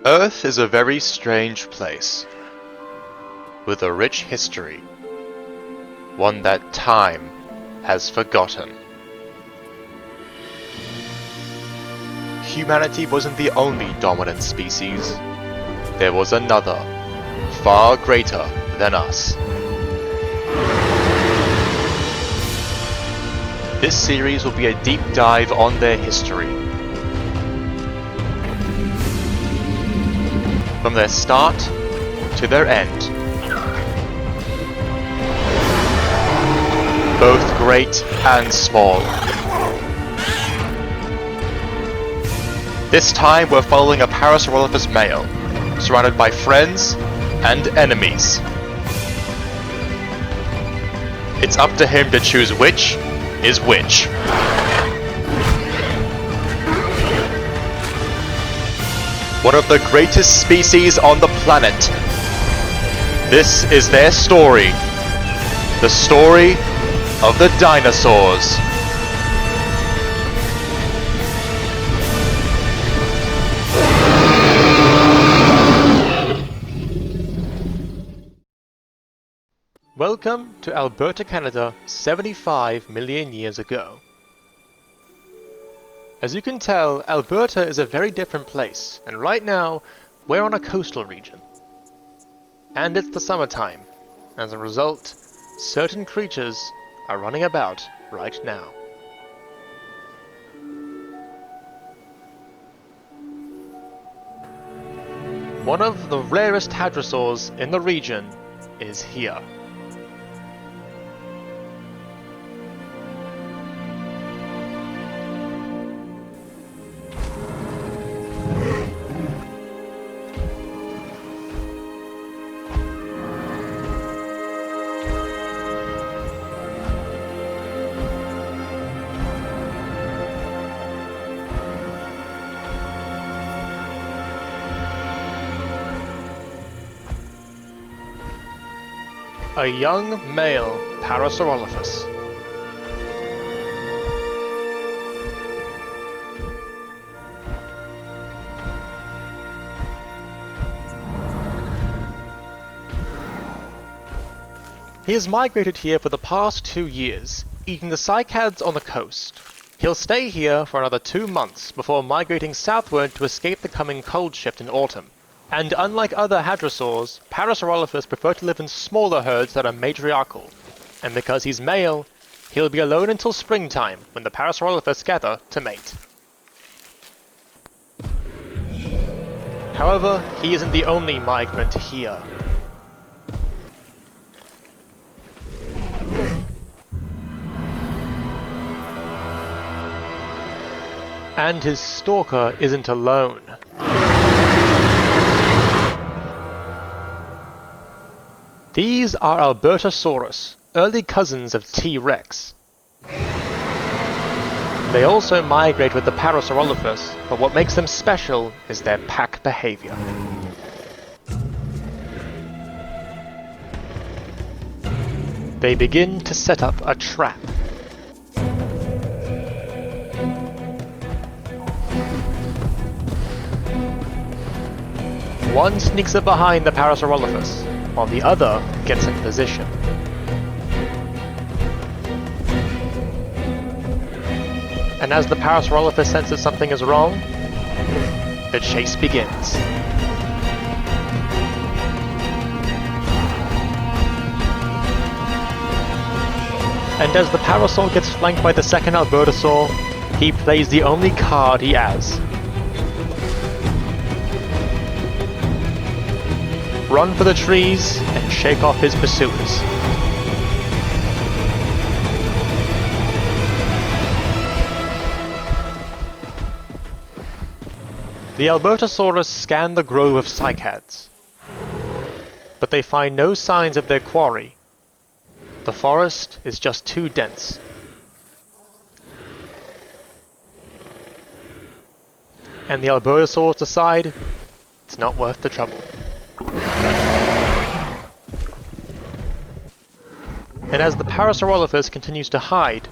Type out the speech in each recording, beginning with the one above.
Earth is a very strange place, with a rich history, one that time has forgotten. Humanity wasn't the only dominant species. There was another, far greater than us. This series will be a deep dive on their history. From their start to their end. Both great and small. This time we're following a parasaurolophus male, surrounded by friends and enemies. It's up to him to choose which is which. One of the greatest species on the planet. This is their story. The story of the dinosaurs. Welcome to Alberta, Canada, 75 million years ago. As you can tell, Alberta is a very different place, and right now, we're on a coastal region. And it's the summertime. As a result, certain creatures are running about right now. One of the rarest hadrosaurs in the region is here. A young male parasaurolophus. He has migrated here for the past 2 years, eating the cycads on the coast. He'll stay here for another 2 months before migrating southward to escape the coming cold shift in autumn. And unlike other hadrosaurs, parasaurolophus prefer to live in smaller herds that are matriarchal. And because he's male, he'll be alone until springtime, when the parasaurolophus gather to mate. However, he isn't the only migrant here. And his stalker isn't alone. These are albertosaurus, early cousins of T-Rex. They also migrate with the parasaurolophus, but what makes them special is their pack behavior. They begin to set up a trap. One sneaks up behind the parasaurolophus, while the other gets in position. And as the parasaurolophus senses something is wrong, the chase begins. And as the parasaur gets flanked by the second albertosaur, he plays the only card he has. Run for the trees and shake off his pursuers. The albertosaurus scan the grove of cycads, but they find no signs of their quarry. The forest is just too dense. And the albertosaurs decide it's not worth the trouble. And as the parasaurolophus continues to hide,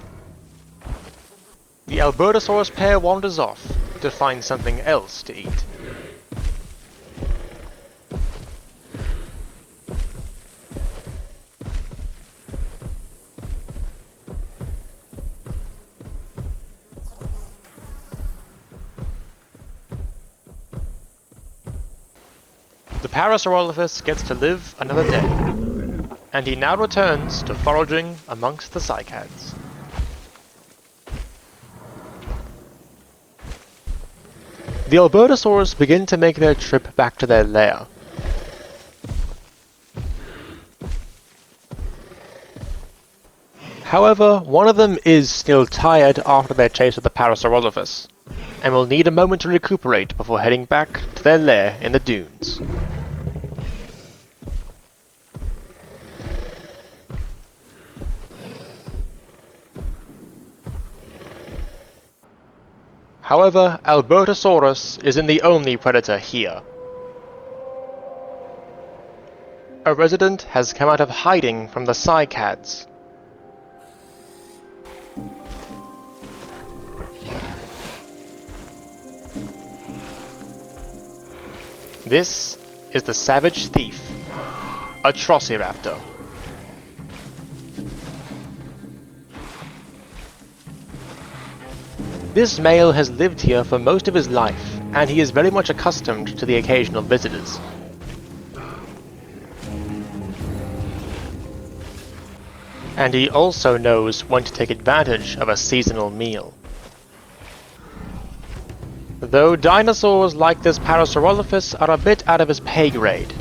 the albertosaurus pair wanders off to find something else to eat. The parasaurolophus gets to live another day, and he now returns to foraging amongst the cycads. The albertosaurus begin to make their trip back to their lair. However, one of them is still tired after their chase of the parasaurolophus, and will need a moment to recuperate before heading back to their lair in the dunes. However, Albertosaurus isn't the only predator here. A resident has come out of hiding from the cycads. This is the savage thief, atrociraptor. This male has lived here for most of his life, and he is very much accustomed to the occasional visitors. And he also knows when to take advantage of a seasonal meal. Though dinosaurs like this parasaurolophus are a bit out of his pay grade.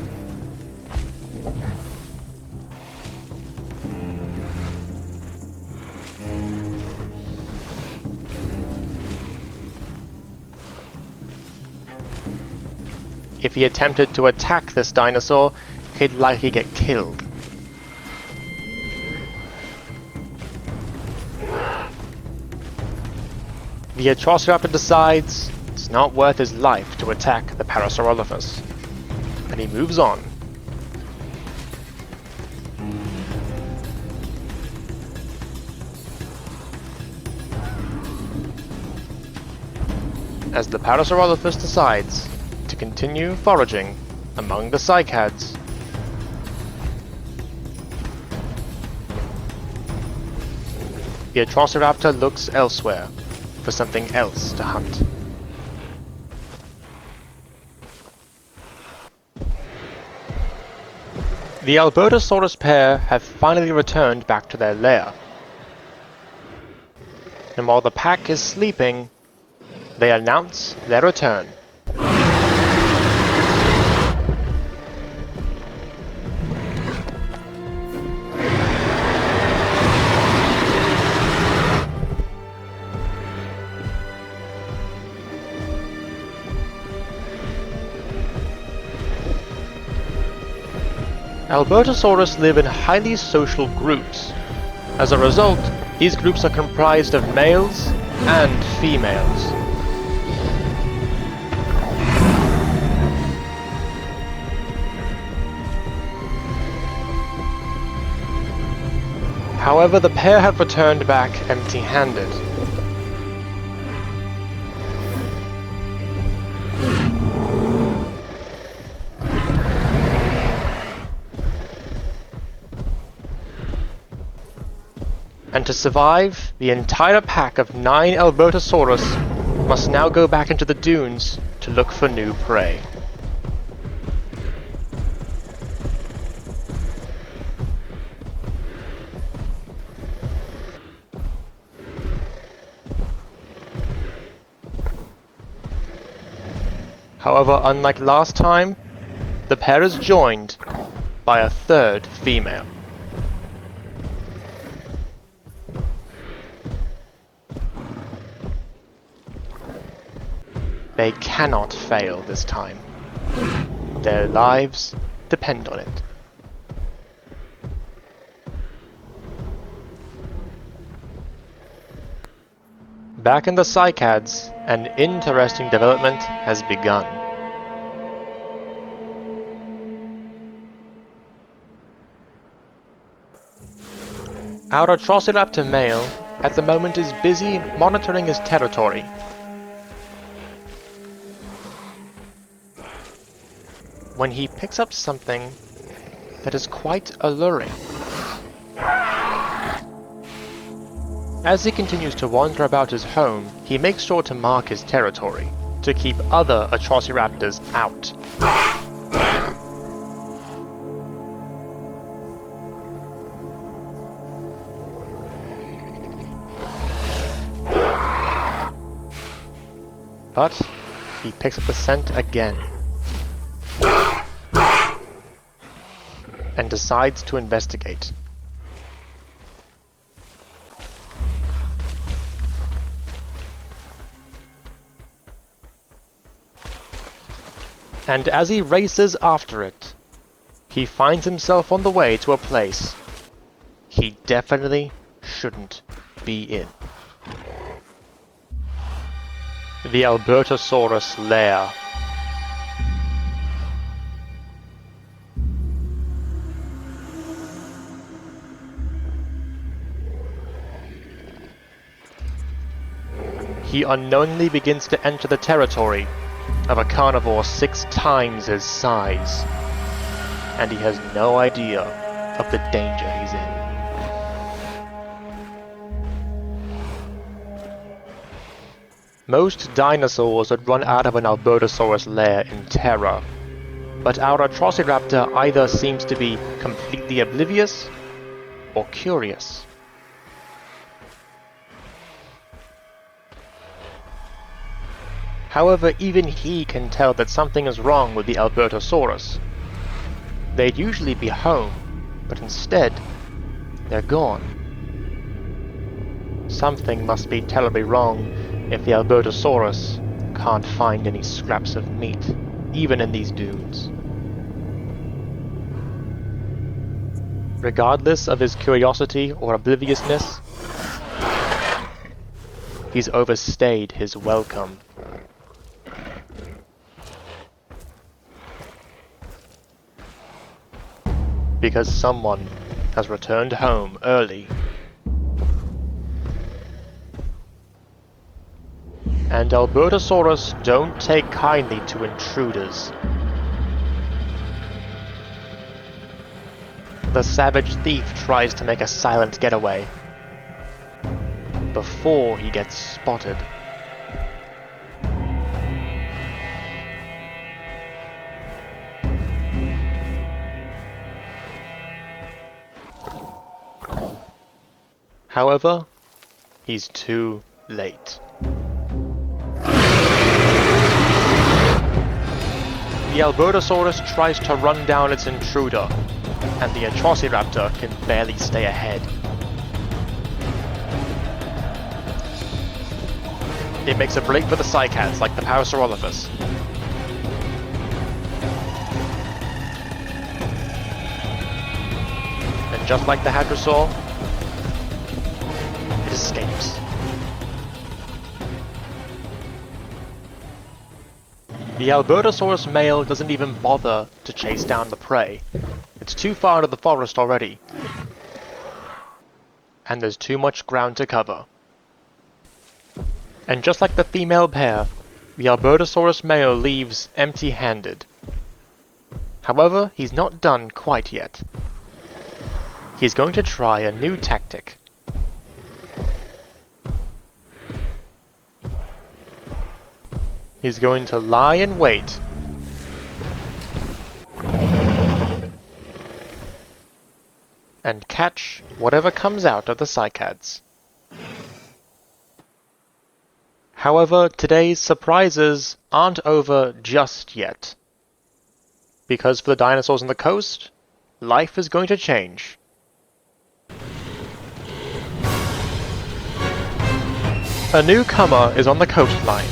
If he attempted to attack this dinosaur, he'd likely get killed. The atrociraptor decides it's not worth his life to attack the parasaurolophus, and he moves on. As the parasaurolophus decides to continue foraging among the cycads. The atrociraptor looks elsewhere for something else to hunt. The albertosaurus pair have finally returned back to their lair. And while the pack is sleeping, they announce their return. Albertosaurus live in highly social groups. As a result, these groups are comprised of males and females. However, the pair have returned back empty-handed. And to survive, the entire pack of 9 Albertosaurus must now go back into the dunes to look for new prey. However, unlike last time, the pair is joined by a third female. They cannot fail this time. Their lives depend on it. Back in the cycads, an interesting development has begun. Our atrociraptor male at the moment is busy monitoring his territory. When he picks up something that is quite alluring. As he continues to wander about his home, he makes sure to mark his territory, to keep other atrociraptors out. But he picks up the scent again and decides to investigate. And as he races after it, he finds himself on the way to a place he definitely shouldn't be in. The albertosaurus lair. He unknowingly begins to enter the territory of a carnivore 6 times his size, and he has no idea of the danger he's in. Most dinosaurs would run out of an albertosaurus lair in terror, but our atrociraptor either seems to be completely oblivious or curious. However, even he can tell that something is wrong with the albertosaurus. They'd usually be home, but instead, they're gone. Something must be terribly wrong if the albertosaurus can't find any scraps of meat, even in these dunes. Regardless of his curiosity or obliviousness, he's overstayed his welcome. Because someone has returned home early. And albertosaurus don't take kindly to intruders. The savage thief tries to make a silent getaway before he gets spotted. However, he's too late. The albertosaurus tries to run down its intruder, and the atrociraptor can barely stay ahead. It makes a break for the cycads like the parasaurolophus. And just like the hadrosaur, it escapes. The albertosaurus male doesn't even bother to chase down the prey. It's too far into the forest already, and there's too much ground to cover. And just like the female pair, the albertosaurus male leaves empty-handed. However, he's not done quite yet. He's going to try a new tactic. He's going to lie in wait and catch whatever comes out of the cycads. However, today's surprises aren't over just yet. Because for the dinosaurs on the coast, life is going to change. A newcomer is on the coastline,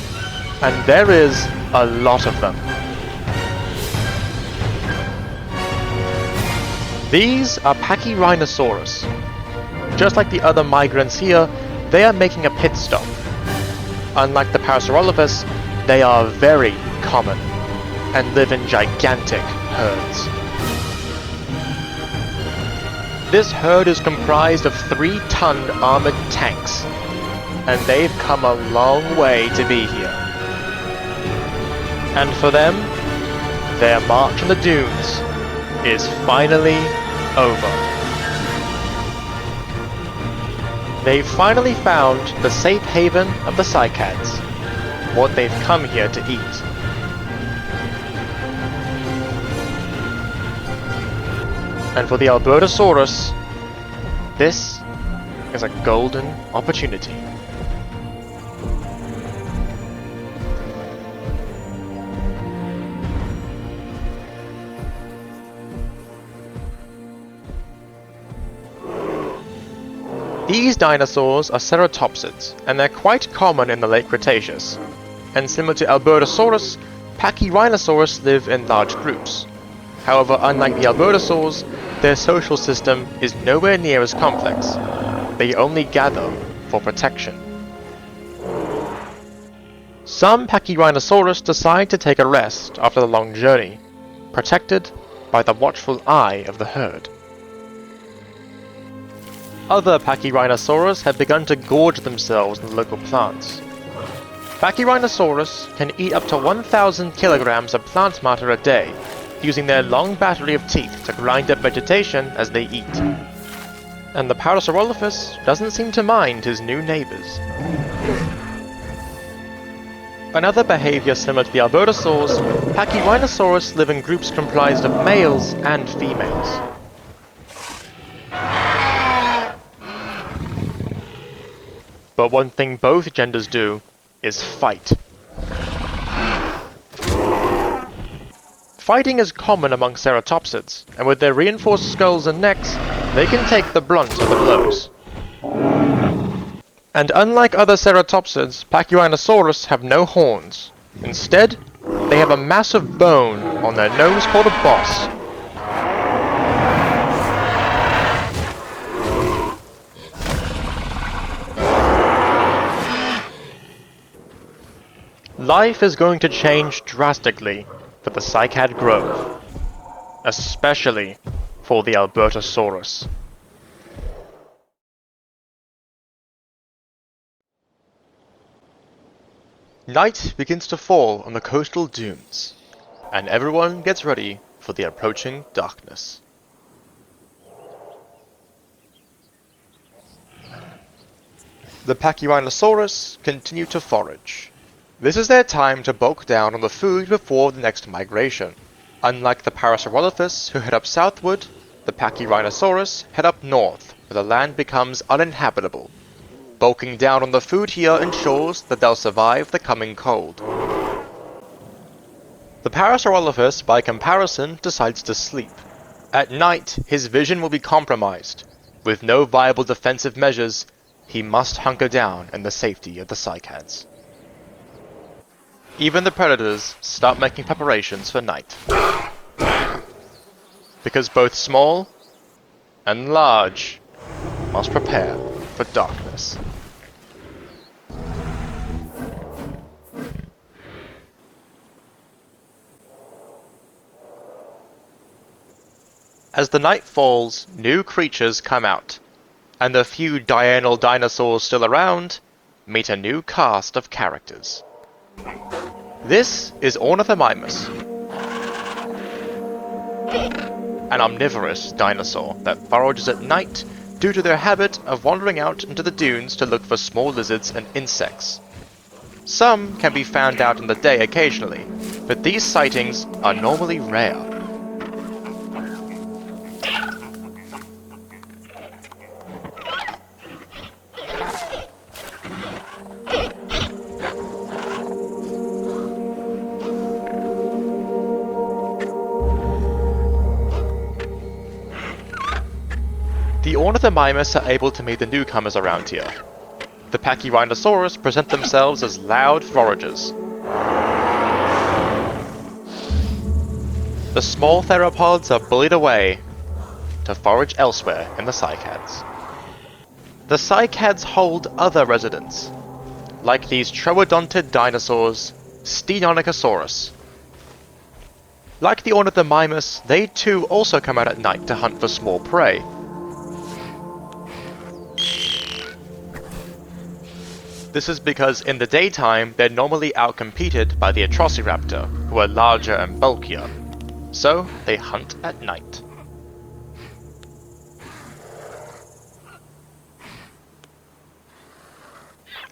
and there is a lot of them. These are pachyrhinosaurus. Just like the other migrants here, they are making a pit stop. Unlike the parasaurolophus, they are very common and live in gigantic herds. This herd is comprised of 3-ton armored tanks, and they've come a long way to be here. And for them, their march in the dunes is finally over. They've finally found the safe haven of the cycads, what they've come here to eat. And for the albertosaurus, this is a golden opportunity. These dinosaurs are ceratopsids, and they're quite common in the late Cretaceous. And similar to albertosaurus, pachyrhinosaurus live in large groups. However, unlike the albertosaurs, their social system is nowhere near as complex. They only gather for protection. Some pachyrhinosaurus decide to take a rest after the long journey, protected by the watchful eye of the herd. Other pachyrhinosaurus have begun to gorge themselves on the local plants. Pachyrhinosaurus can eat up to 1,000 kilograms of plant matter a day, using their long battery of teeth to grind up vegetation as they eat. And the parasaurolophus doesn't seem to mind his new neighbours. Another behaviour similar to the albertosaurs, pachyrhinosaurus live in groups comprised of males and females. But one thing both genders do is fight. Fighting is common among ceratopsids, and with their reinforced skulls and necks, they can take the brunt of the blows. And unlike other ceratopsids, pachyrhinosaurus have no horns. Instead, they have a massive bone on their nose called a boss. Life is going to change drastically for the cycad grove, especially for the albertosaurus. Night begins to fall on the coastal dunes, and everyone gets ready for the approaching darkness. The pachyrhinosaurus continue to forage. This is their time to bulk down on the food before the next migration. Unlike the parasaurolophus, who head up southward, the pachyrhinosaurus head up north, where the land becomes uninhabitable. Bulking down on the food here ensures that they'll survive the coming cold. The parasaurolophus, by comparison, decides to sleep. At night, his vision will be compromised. With no viable defensive measures, he must hunker down in the safety of the cycads. Even the predators start making preparations for night. Because both small and large must prepare for darkness. As the night falls, new creatures come out, and the few diurnal dinosaurs still around meet a new cast of characters. This is Ornithomimus, an omnivorous dinosaur that forages at night due to their habit of wandering out into the dunes to look for small lizards and insects. Some can be found out in the day occasionally, but these sightings are normally rare. The Ornithomimus are able to meet the newcomers around here. The pachyrhinosaurus present themselves as loud foragers. The small theropods are bullied away to forage elsewhere in the cycads. The cycads hold other residents, like these troodontid dinosaurs, Stenonychosaurus. Like the Ornithomimus, they too also come out at night to hunt for small prey. This is because in the daytime they're normally outcompeted by the atrociraptor, who are larger and bulkier, so they hunt at night.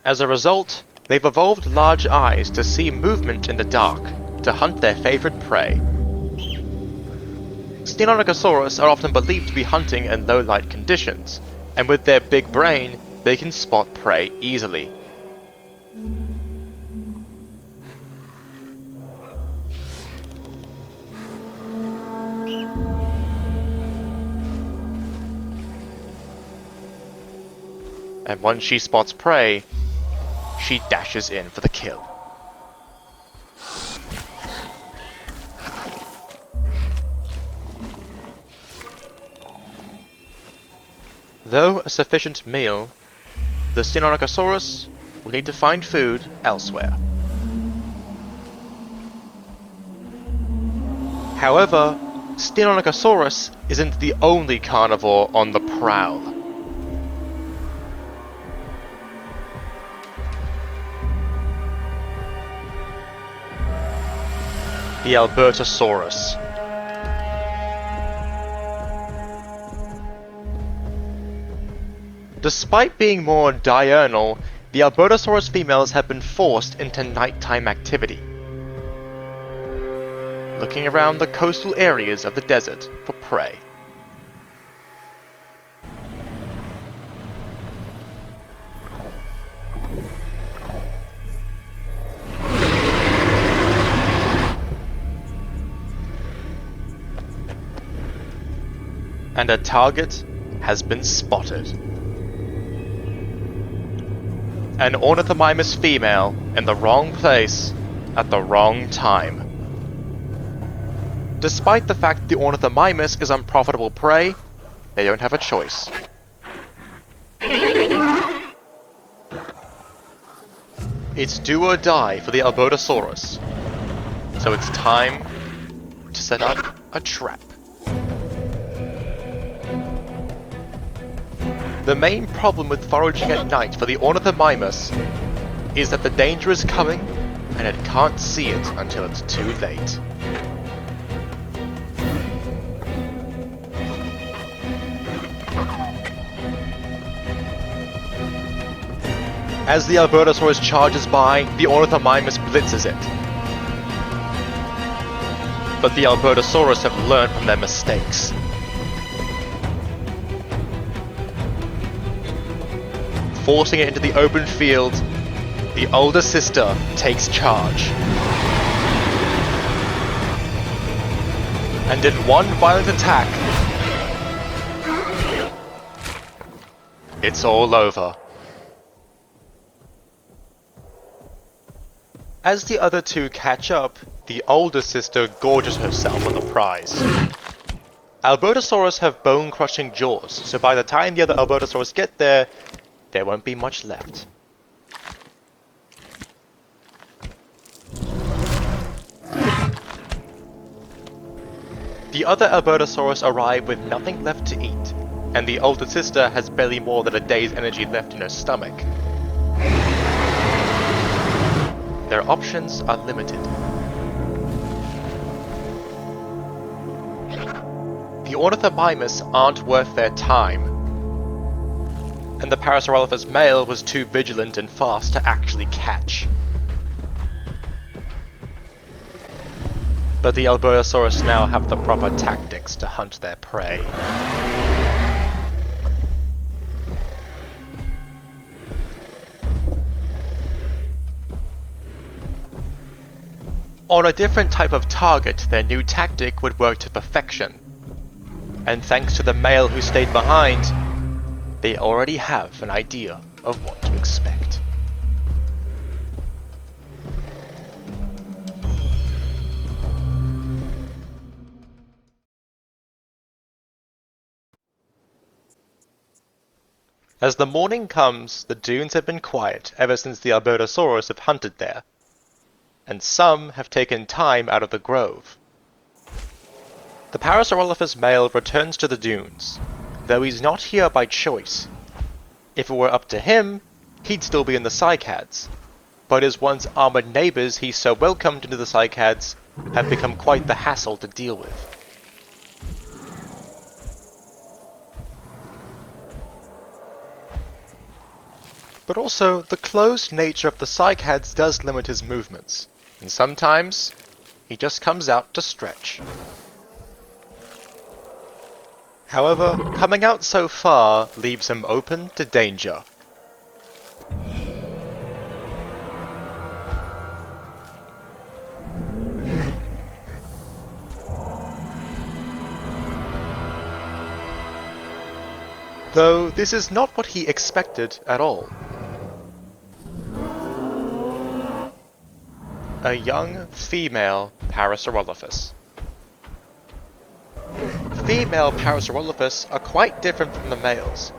As a result, they've evolved large eyes to see movement in the dark, to hunt their favorite prey. Stenonychosaurus are often believed to be hunting in low light conditions, and with their big brain, they can spot prey easily. and once she spots prey, she dashes in for the kill. Though a sufficient meal, the Styracosaurus will need to find food elsewhere. However, Styracosaurus isn't the only carnivore on the prowl. The albertosaurus. Despite being more diurnal, the albertosaurus females have been forced into nighttime activity, looking around the coastal areas of the desert for prey. And a target has been spotted. An ornithomimous female in the wrong place at the wrong time. Despite the fact the ornithomimous is unprofitable prey, they don't have a choice. It's do or die for the albertosaurus, so it's time to set up a trap. The main problem with foraging at night for the ornithomimous is that the danger is coming and it can't see it until it's too late. As the albertosaurus charges by, the ornithomimous blitzes it. But the albertosaurus have learned from their mistakes. Forcing it into the open field, the older sister takes charge. And in one violent attack, it's all over. As the other two catch up, the older sister gorges herself on the prize. Albertosaurus have bone-crushing jaws, so by the time the other albertosaurus get there won't be much left. The other albertosaurus arrive with nothing left to eat, and the older sister has barely more than a day's energy left in her stomach. Their options are limited. The ornithomimous aren't worth their time, and the parasaurolophus male was too vigilant and fast to actually catch. But the albertosaurus now have the proper tactics to hunt their prey. On a different type of target, their new tactic would work to perfection. And thanks to the male who stayed behind, they already have an idea of what to expect. As the morning comes, the dunes have been quiet ever since the albertosaurus have hunted there, and some have taken time out of the grove. The parasaurolophus male returns to the dunes, though he's not here by choice. If it were up to him, he'd still be in the cycads, but his once armored neighbours he so welcomed into the cycads have become quite the hassle to deal with. But also, the closed nature of the cycads does limit his movements, and sometimes he just comes out to stretch. However, coming out so far leaves him open to danger. Though this is not what he expected at all. A young female parasaurolophus. Female parasaurolophus are quite different from the males.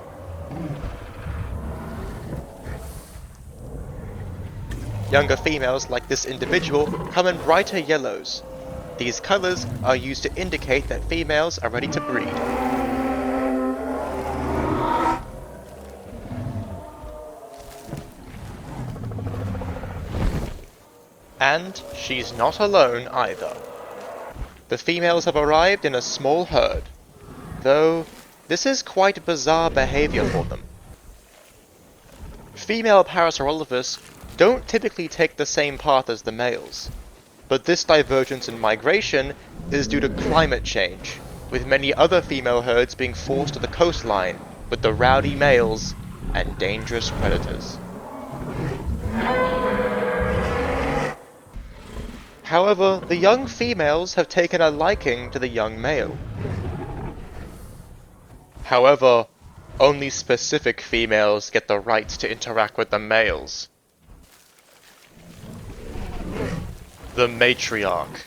Younger females like this individual come in brighter yellows. These colours are used to indicate that females are ready to breed. And she's not alone either. The females have arrived in a small herd, though this is quite bizarre behaviour for them. Female parasaurolophus don't typically take the same path as the males, but this divergence in migration is due to climate change, with many other female herds being forced to the coastline with the rowdy males and dangerous predators. However, the young females have taken a liking to the young male. However, only specific females get the right to interact with the males. The matriarch.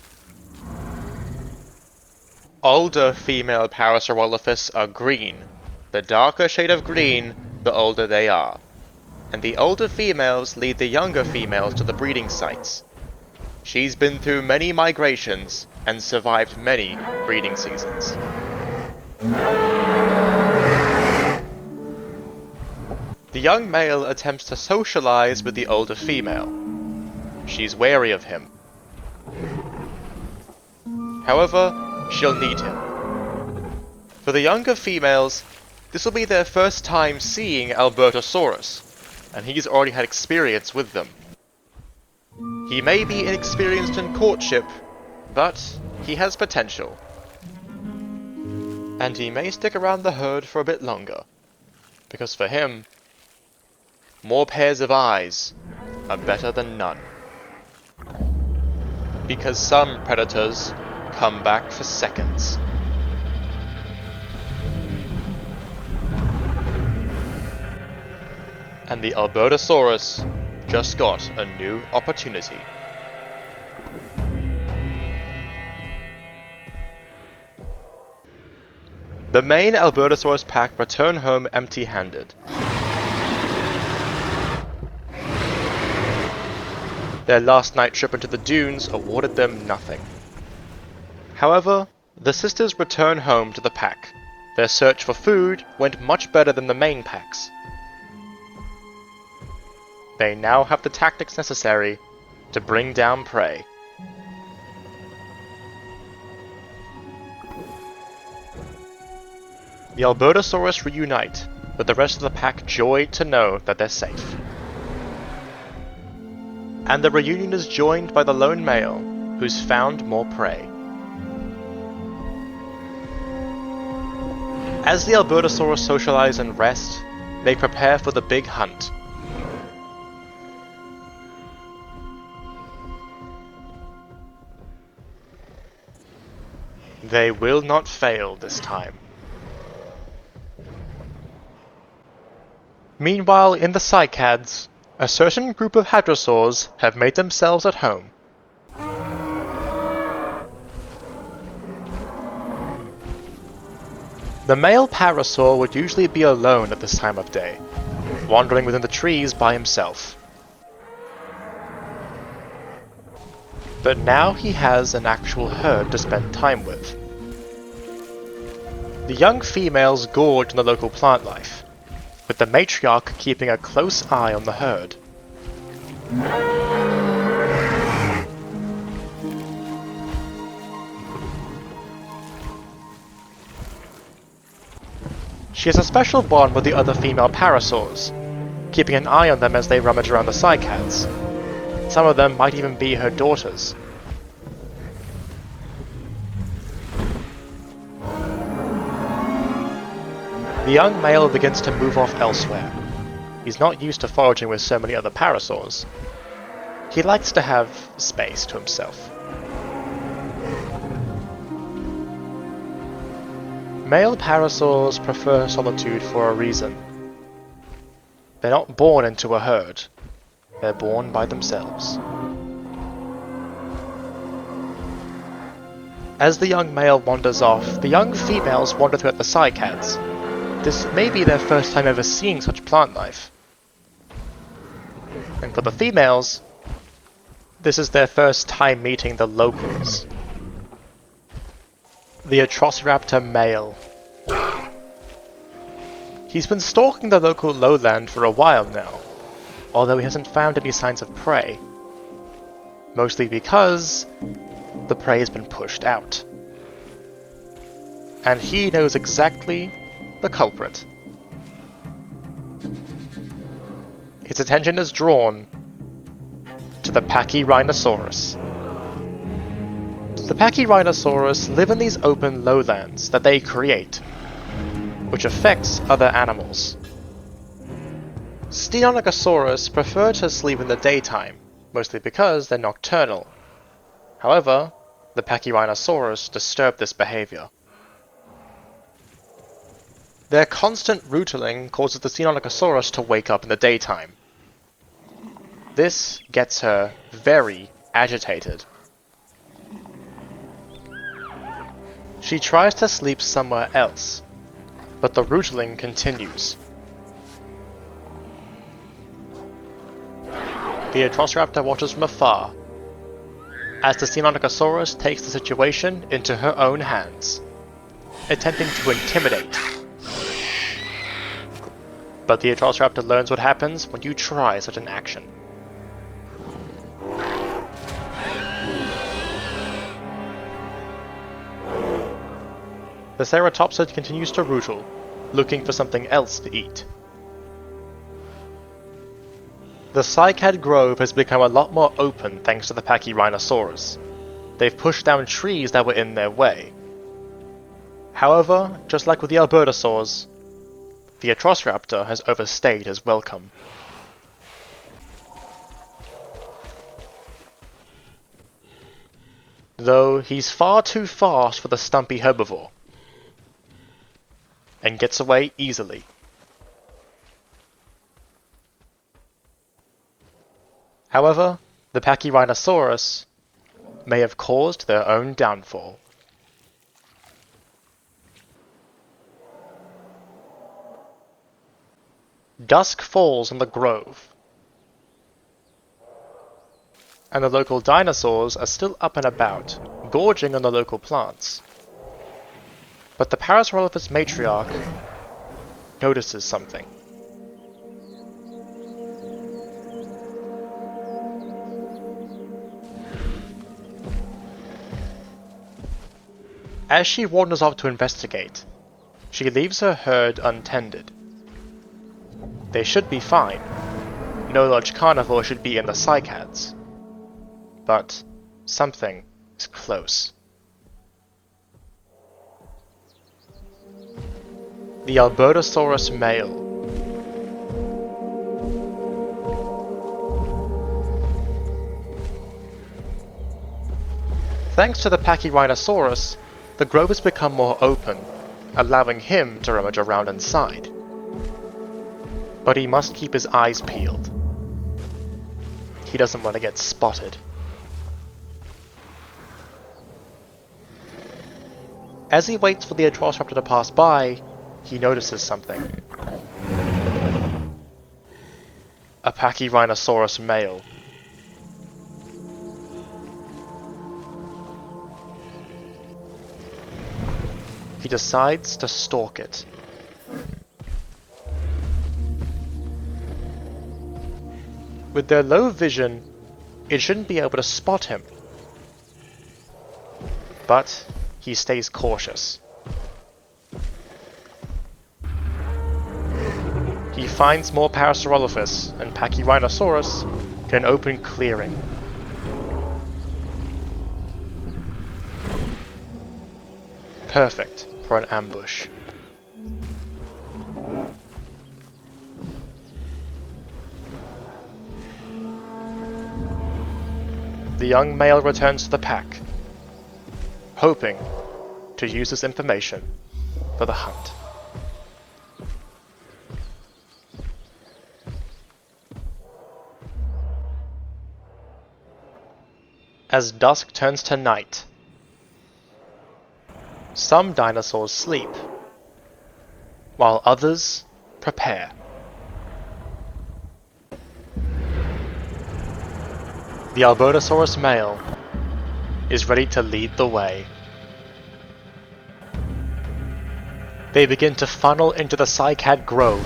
Older female parasaurolophus are green. The darker shade of green, the older they are. And the older females lead the younger females to the breeding sites. She's been through many migrations and survived many breeding seasons. The young male attempts to socialize with the older female. She's wary of him. However, she'll need him. For the younger females, this will be their first time seeing albertosaurus, and he's already had experience with them. He may be inexperienced in courtship, but he has potential. And he may stick around the herd for a bit longer, because for him, more pairs of eyes are better than none. Because some predators come back for seconds. And the albertosaurus just got a new opportunity. The main albertosaurus pack return home empty-handed. Their last night trip into the dunes awarded them nothing. However, the sisters return home to the pack. Their search for food went much better than the main packs. They now have the tactics necessary to bring down prey. The albertosaurus reunite, with the rest of the pack joyed to know that they're safe. And the reunion is joined by the lone male, who's found more prey. As the albertosaurus socialize and rest, they prepare for the big hunt. They will not fail this time. Meanwhile, in the cycads, a certain group of hadrosaurs have made themselves at home. The male parasaur would usually be alone at this time of day, wandering within the trees by himself. But now he has an actual herd to spend time with. The young females gorge on the local plant life, with the matriarch keeping a close eye on the herd. She has a special bond with the other female parasaurs, keeping an eye on them as they rummage around the cycads. Some of them might even be her daughters. The young male begins to move off elsewhere. He's not used to foraging with so many other parasaurs. He likes to have space to himself. Male parasaurs prefer solitude for a reason. They're not born into a herd. They're born by themselves. As the young male wanders off, the young females wander throughout the cycads. This may be their first time ever seeing such plant life. And for the females, this is their first time meeting the locals. The atrociraptor male. He's been stalking the local lowland for a while now, although he hasn't found any signs of prey. Mostly because the prey has been pushed out. And he knows exactly the culprit. His attention is drawn to the pachyrhinosaurus. The pachyrhinosaurus live in these open lowlands that they create, which affects other animals. Stynonogosaurus prefer to sleep in the daytime, mostly because they're nocturnal. However, the pachyrhinosaurus disturb this behavior. Their constant rootling causes the Stynonogosaurus to wake up in the daytime. This gets her very agitated. She tries to sleep somewhere else, but the rootling continues. The atrociraptor watches from afar, as the Stynonogosaurus takes the situation into her own hands, attempting to intimidate. But the atrociraptor learns what happens when you try such an action. The ceratopsid continues to rootle, looking for something else to eat. The cycad grove has become a lot more open thanks to the pachyrhinosaurus. They've pushed down trees that were in their way. However, just like with the albertosaurs, the atrociraptor has overstayed his welcome. Though he's far too fast for the stumpy herbivore, and gets away easily. However, the pachyrhinosaurus may have caused their own downfall. Dusk falls on the grove, and the local dinosaurs are still up and about, gorging on the local plants. But the parasaurolophus matriarch notices something. As she wanders off to investigate, she leaves her herd untended. They should be fine. No large carnivore should be in the cycads. But something is close. The albertosaurus male. Thanks to the pachyrhinosaurus, the grove has become more open, allowing him to rummage around inside. But he must keep his eyes peeled. He doesn't want to get spotted. As he waits for the atrociraptor to pass by, he notices something. A pachyrhinosaurus male. He decides to stalk it. With their low vision, it shouldn't be able to spot him. But he stays cautious. He finds more parasaurolophus and pachyrhinosaurus in an open clearing. Perfect for an ambush. The young male returns to the pack, hoping to use this information for the hunt. As dusk turns to night, some dinosaurs sleep, while others prepare. The albertosaurus male is ready to lead the way. They begin to funnel into the cycad grove,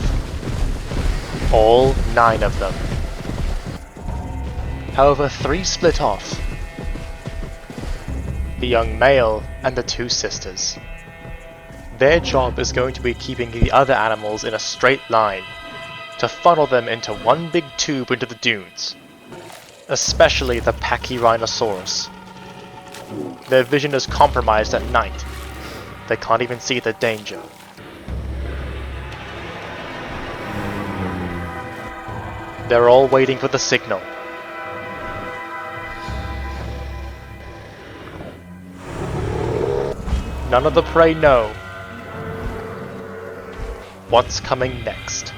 all 9 of them. However, 3 split off. The young male and the 2 sisters. Their job is going to be keeping the other animals in a straight line, to funnel them into one big tube into the dunes, especially the pachyrhinosaurus. Their vision is compromised at night. They can't even see the danger. They're all waiting for the signal. None of the prey know what's coming next.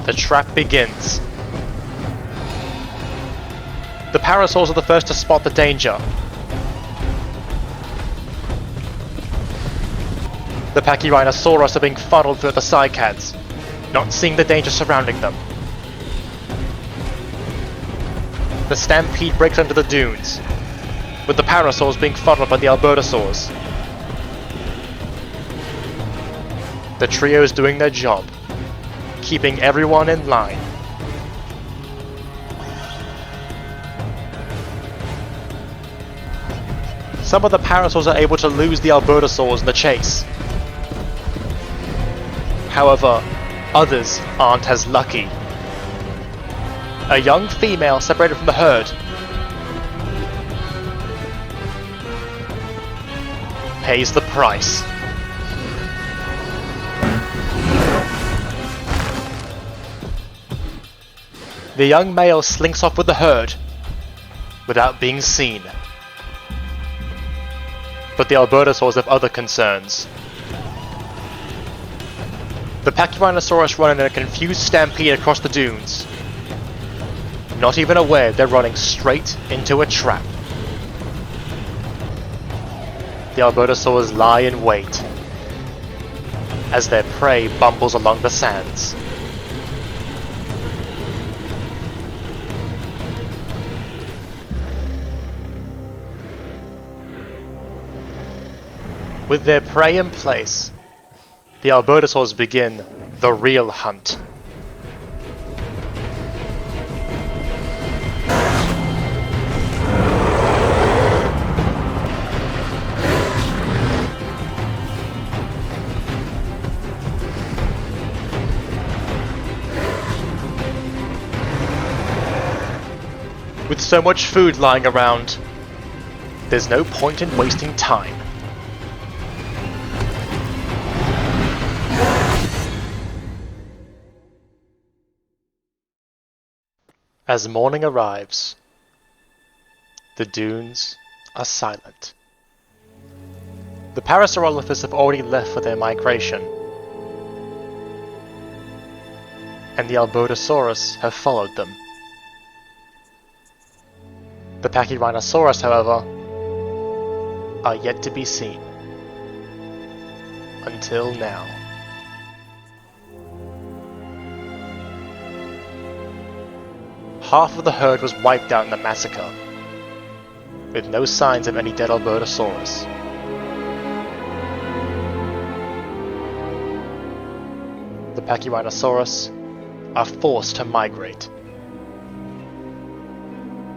The trap begins. The parasaurs are the first to spot the danger. The pachyrhinosaurus are being funneled through the cycads, not seeing the danger surrounding them. The stampede breaks under the dunes, with the parasaurs being funneled by the albertosaurs. The trio is doing their job, keeping everyone in line. Some of the parasaurs are able to lose the albertosaurs in the chase. However, others aren't as lucky. A young female separated from the herd pays the price. The young male slinks off with the herd without being seen. But the albertosaurs have other concerns. The pachyrhinosaurus run in a confused stampede across the dunes, not even aware they're running straight into a trap. The albertosaurs lie in wait as their prey bumbles along the sands. With their prey in place, the albertosaurs begin the real hunt. With so much food lying around, there's no point in wasting time. As morning arrives, the dunes are silent. The parasaurolophus have already left for their migration, and the albertosaurus have followed them. The pachyrhinosaurus, however, are yet to be seen. Until now. Half of the herd was wiped out in the massacre, with no signs of any dead albertosaurus. The pachyrhinosaurus are forced to migrate.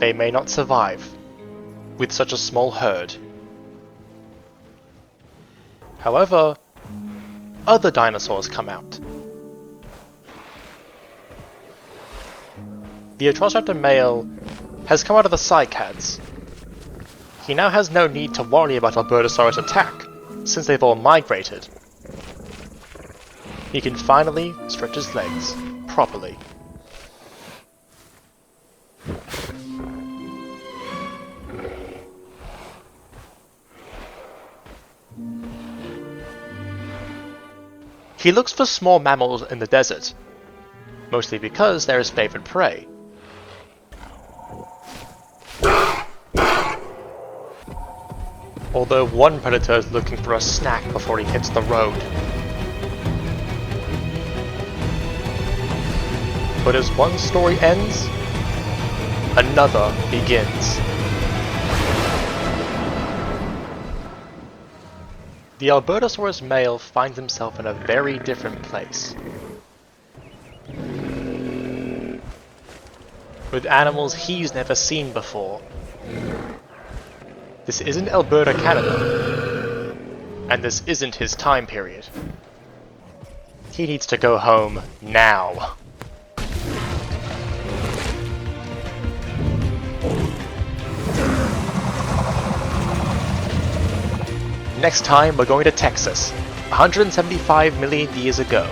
They may not survive with such a small herd. However, other dinosaurs come out. The atrociraptor male has come out of the cycads. He now has no need to worry about albertosaurus attack, since they've all migrated. He can finally stretch his legs properly. He looks for small mammals in the desert, mostly because they're his favorite prey. Although one predator is looking for a snack before he hits the road. But as one story ends, another begins. The albertosaurus male finds himself in a very different place. With animals he's never seen before. This isn't Alberta, Canada, and this isn't his time period. He needs to go home now. Next time we're going to Texas, 175 million years ago,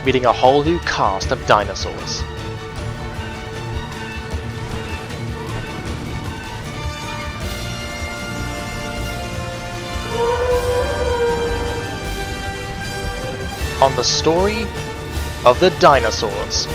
meeting a whole new cast of dinosaurs. On the story of the dinosaurs.